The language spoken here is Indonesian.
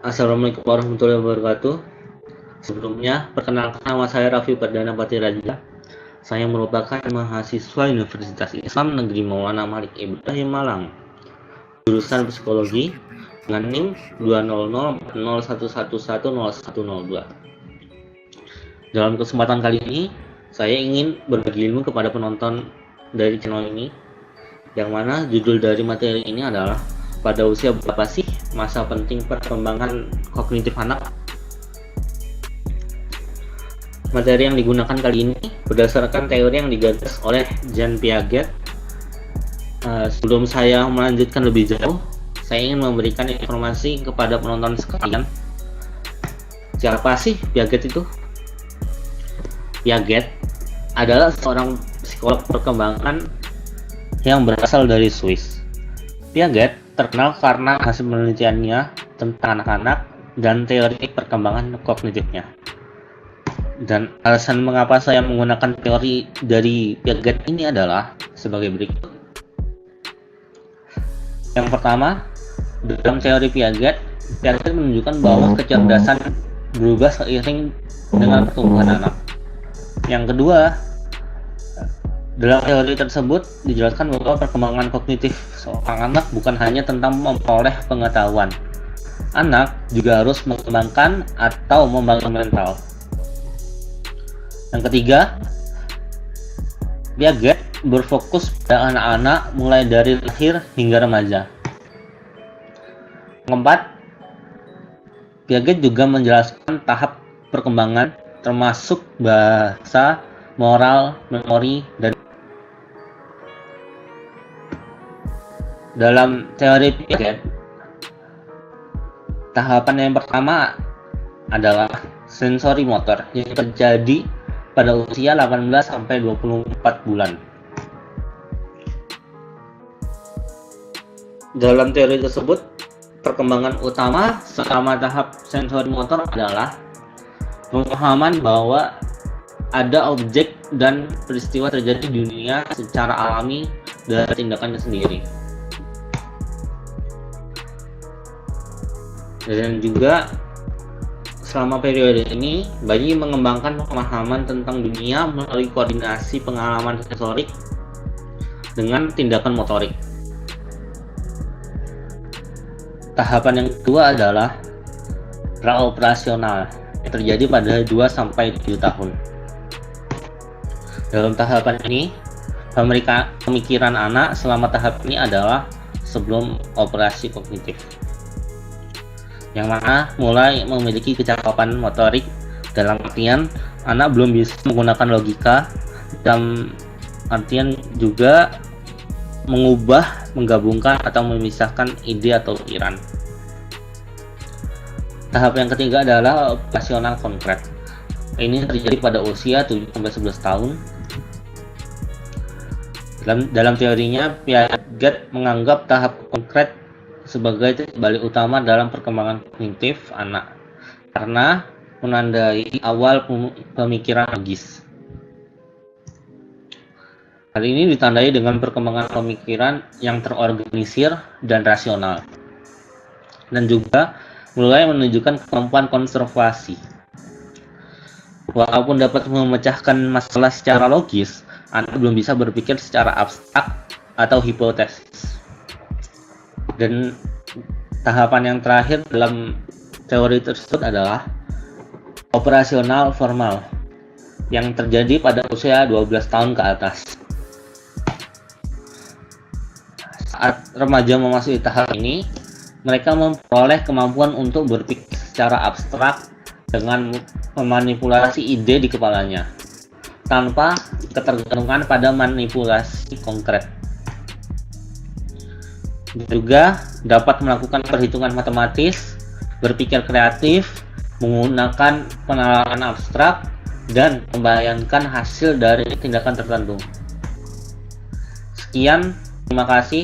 Assalamualaikum warahmatullahi wabarakatuh. Sebelumnya, perkenalkan nama saya Raffi Perdana Patiraja. Saya merupakan mahasiswa Universitas Islam Negeri Maulana Malik Ibrahim Malang, jurusan Psikologi dengan NIM 2004011110102. Dalam kesempatan kali ini, saya ingin berbagi ilmu kepada penonton dari channel ini, yang mana judul dari materi ini adalah pada usia berapa sih masa penting perkembangan kognitif anak. Materi yang digunakan kali ini berdasarkan teori yang digagas oleh Jean Piaget. Sebelum saya melanjutkan lebih jauh, saya ingin memberikan informasi kepada penonton sekalian. Siapa sih Piaget itu? Piaget adalah seorang psikolog perkembangan yang berasal dari Swiss. Piaget terkenal karena hasil penelitiannya tentang anak-anak dan teori perkembangan kognitifnya. Dan alasan mengapa saya menggunakan teori dari Piaget ini adalah sebagai berikut. Yang pertama, dalam teori Piaget menunjukkan bahwa kecerdasan berubah seiring dengan pertumbuhan anak. Yang kedua, dalam teori tersebut dijelaskan bahwa perkembangan kognitif seorang anak bukan hanya tentang memperoleh pengetahuan. Anak juga harus mengembangkan atau membangun mental. Yang ketiga, Piaget berfokus pada anak-anak mulai dari lahir hingga remaja. Keempat, Piaget juga menjelaskan tahap perkembangan termasuk bahasa, moral, memori, dan dalam teori Piaget, tahapan yang pertama adalah sensori motor yang terjadi pada usia 18 sampai 24 bulan. Dalam teori tersebut, perkembangan utama selama tahap sensori motor adalah pemahaman bahwa ada objek dan peristiwa terjadi di dunia secara alami dari tindakannya sendiri. Dan juga selama periode ini, bayi mengembangkan pemahaman tentang dunia melalui koordinasi pengalaman sensorik dengan tindakan motorik. Tahapan yang kedua adalah praoperasional yang terjadi pada 2-7 tahun. Dalam tahapan ini, pemikiran anak selama tahap ini adalah sebelum operasi kognitif, yang mana mulai memiliki kecakapan motorik, dalam artian anak belum bisa menggunakan logika, dalam artian juga mengubah, menggabungkan, atau memisahkan ide atau pikiran. Tahap yang ketiga adalah operasional konkret. Ini terjadi pada usia 7-11 tahun. Dalam teorinya, Piaget menganggap tahap konkret sebagai titik balik utama dalam perkembangan kognitif anak karena menandai awal pemikiran logis. Hal ini ditandai dengan perkembangan pemikiran yang terorganisir dan rasional, dan juga mulai menunjukkan kemampuan konservasi. Walaupun dapat memecahkan masalah secara logis, anak belum bisa berpikir secara abstrak atau hipotesis. Dan tahapan yang terakhir dalam teori tersebut adalah operasional formal yang terjadi pada usia 12 tahun ke atas. Saat remaja memasuki tahap ini, mereka memperoleh kemampuan untuk berpikir secara abstrak dengan memanipulasi ide di kepalanya tanpa ketergantungan pada manipulasi konkret. Juga dapat melakukan perhitungan matematis, berpikir kreatif, menggunakan penalaran abstrak, dan membayangkan hasil dari tindakan tertentu. Sekian, terima kasih.